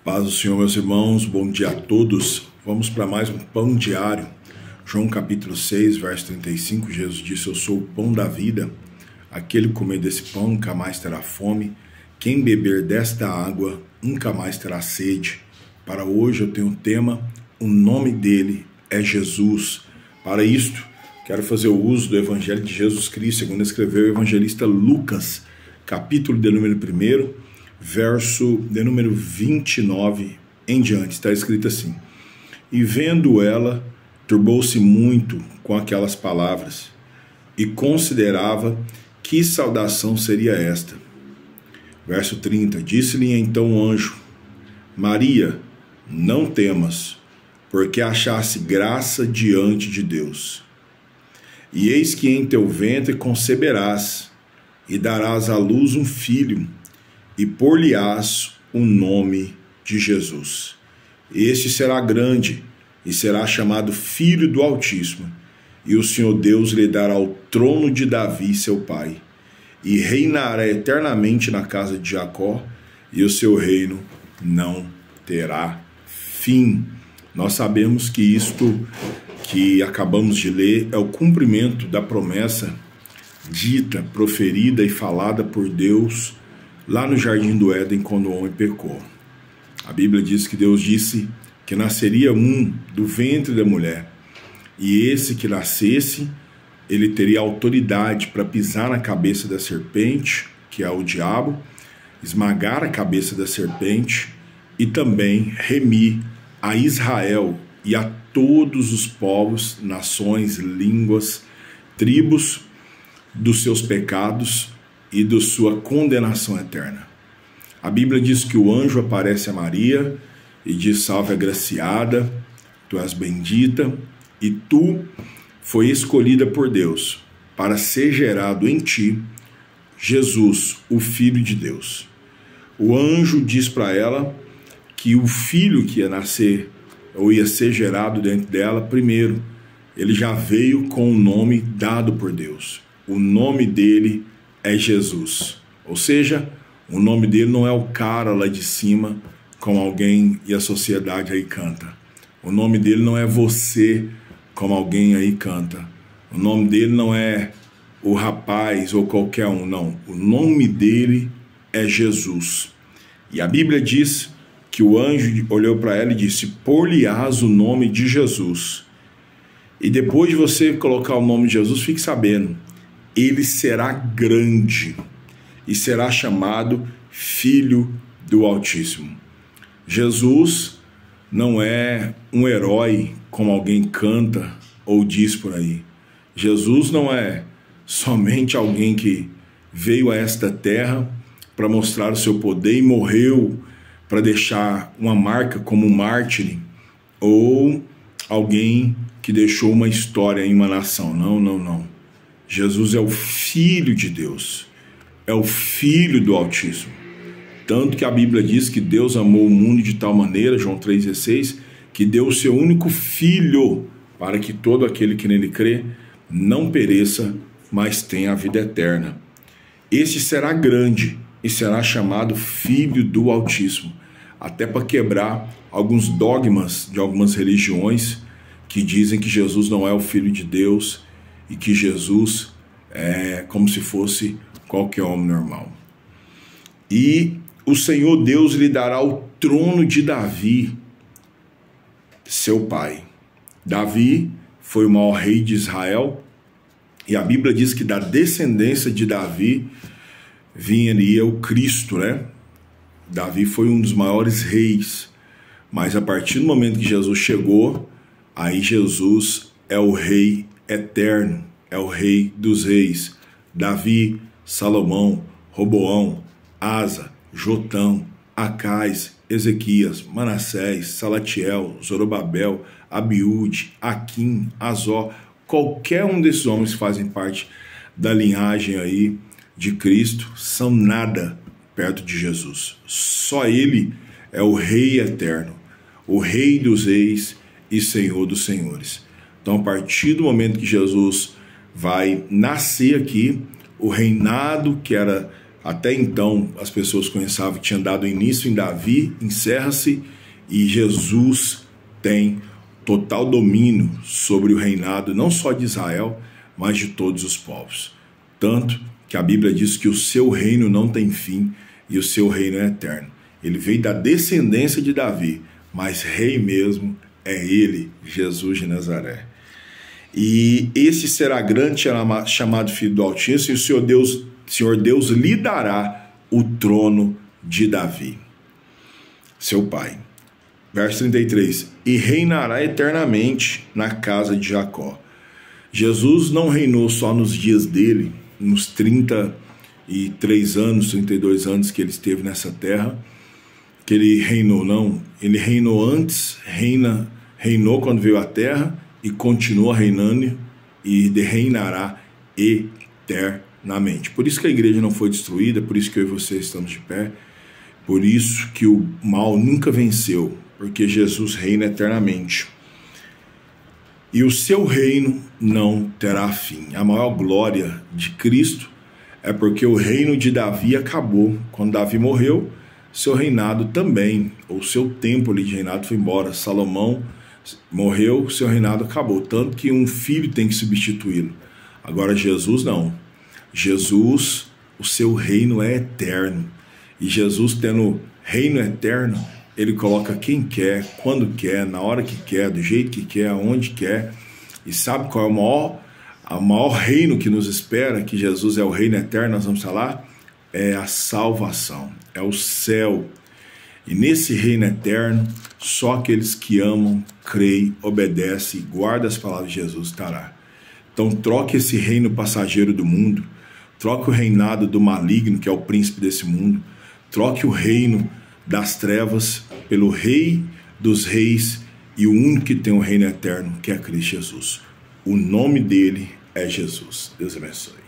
Paz do Senhor, meus irmãos, bom dia a todos. Vamos para mais um pão diário. João capítulo 6, verso 35, Jesus disse: eu sou o pão da vida. Aquele que comer desse pão nunca mais terá fome. Quem beber desta água nunca mais terá sede. Para hoje eu tenho um tema, o nome dele é Jesus. Para isto, quero fazer o uso do Evangelho de Jesus Cristo, segundo escreveu o evangelista Lucas, capítulo de número 1, verso de número 29 em diante. Está escrito assim: e vendo ela, turbou-se muito com aquelas palavras, e considerava que saudação seria esta. Verso 30, disse-lhe então o anjo: Maria, não temas, porque achaste graça diante de Deus. E eis que em teu ventre conceberás, e darás à luz um filho, e por-lhe-ás o nome de Jesus. Este será grande, e será chamado Filho do Altíssimo, e o Senhor Deus lhe dará o trono de Davi, seu pai, e reinará eternamente na casa de Jacó, e o seu reino não terá fim. Nós sabemos que isto que acabamos de ler é o cumprimento da promessa dita, proferida e falada por Deus lá no Jardim do Éden, quando o homem pecou. A Bíblia diz que Deus disse que nasceria um do ventre da mulher, e esse que nascesse, ele teria autoridade para pisar na cabeça da serpente, que é o diabo, esmagar a cabeça da serpente e também remir a Israel e a todos os povos, nações, línguas, tribos dos seus pecados e da sua condenação eterna. A Bíblia diz que o anjo aparece a Maria e diz: salve agraciada, tu és bendita, e tu foi escolhida por Deus para ser gerado em ti Jesus, o Filho de Deus. O anjo diz para ela que o filho que ia nascer ou ia ser gerado dentro dela, primeiro, ele já veio com o nome dado por Deus. O nome dele é Jesus. Ou seja, o nome dele não é o cara lá de cima, como alguém e a sociedade aí canta. O nome dele não é você, como alguém aí canta. O nome dele não é o rapaz ou qualquer um, não. O nome dele é Jesus. E a Bíblia diz que o anjo olhou para ela e disse: por-lhe-ás o nome de Jesus. E depois de você colocar o nome de Jesus, fique sabendo, ele será grande e será chamado Filho do Altíssimo. Jesus não é um herói, como alguém canta ou diz por aí. Jesus não é somente alguém que veio a esta terra para mostrar o seu poder e morreu para deixar uma marca como um mártir, ou alguém que deixou uma história em uma nação. Não, não, não. Jesus é o Filho de Deus, é o Filho do Altíssimo. Tanto que a Bíblia diz que Deus amou o mundo de tal maneira, João 3,16, que deu o seu único Filho, para que todo aquele que nele crê não pereça, mas tenha a vida eterna. Este será grande e será chamado Filho do Altíssimo, até para quebrar alguns dogmas de algumas religiões que dizem que Jesus não é o Filho de Deus e que Jesus é como se fosse qualquer homem normal. E o Senhor Deus lhe dará o trono de Davi, seu pai. Davi foi o maior rei de Israel, e a Bíblia diz que da descendência de Davi vinha o Cristo, né? Davi foi um dos maiores reis, mas a partir do momento que Jesus chegou, aí Jesus é o rei eterno, é o rei dos reis. Davi, Salomão, Roboão, Asa, Jotão, Acais, Ezequias, Manassés, Salatiel, Zorobabel, Abiúde, Aquim, Azó, qualquer um desses homens que fazem parte da linhagem aí de Cristo são nada perto de Jesus. Só ele é o rei eterno, o rei dos reis e senhor dos senhores. Então, a partir do momento que Jesus vai nascer aqui, o reinado que era Até então, as pessoas pensavam que tinha dado início em Davi, encerra-se, e Jesus tem total domínio sobre o reinado, não só de Israel, mas de todos os povos. Tanto que a Bíblia diz que o seu reino não tem fim e o seu reino é eterno. Ele veio da descendência de Davi, mas rei mesmo é ele, Jesus de Nazaré. E esse será grande, chamado Filho do Altíssimo, e o Senhor Deus lhe dará o trono de Davi, seu pai. Verso 33, e reinará eternamente na casa de Jacó. Jesus não reinou só nos dias dele, nos 33 anos, 32 anos que ele esteve nessa terra, que ele reinou, não. Ele reinou antes, reinou quando veio à terra e continua reinando e reinará eternamente. Por isso que a igreja não foi destruída, por isso que eu e você estamos de pé, por isso que o mal nunca venceu, porque Jesus reina eternamente. E o seu reino não terá fim. A maior glória de Cristo é porque o reino de Davi acabou. Quando Davi morreu, seu reinado também, ou seu tempo ali de reinado foi embora. Salomão morreu, seu reinado acabou. Tanto que um filho tem que substituí-lo. Agora Jesus não. Jesus, o seu reino é eterno. E Jesus tendo reino eterno, ele coloca quem quer, quando quer, na hora que quer, do jeito que quer, aonde quer. E sabe qual é o maior reino que nos espera, que Jesus é o reino eterno, nós vamos falar? É a salvação, é o céu. E nesse reino eterno, só aqueles que amam, creem, obedecem e guardam as palavras de Jesus estará. Então troque esse reino passageiro do mundo, troque o reinado do maligno, que é o príncipe desse mundo, troque o reino das trevas pelo Rei dos Reis e o único que tem o reino eterno, que é Cristo Jesus. O nome dele é Jesus. Deus abençoe.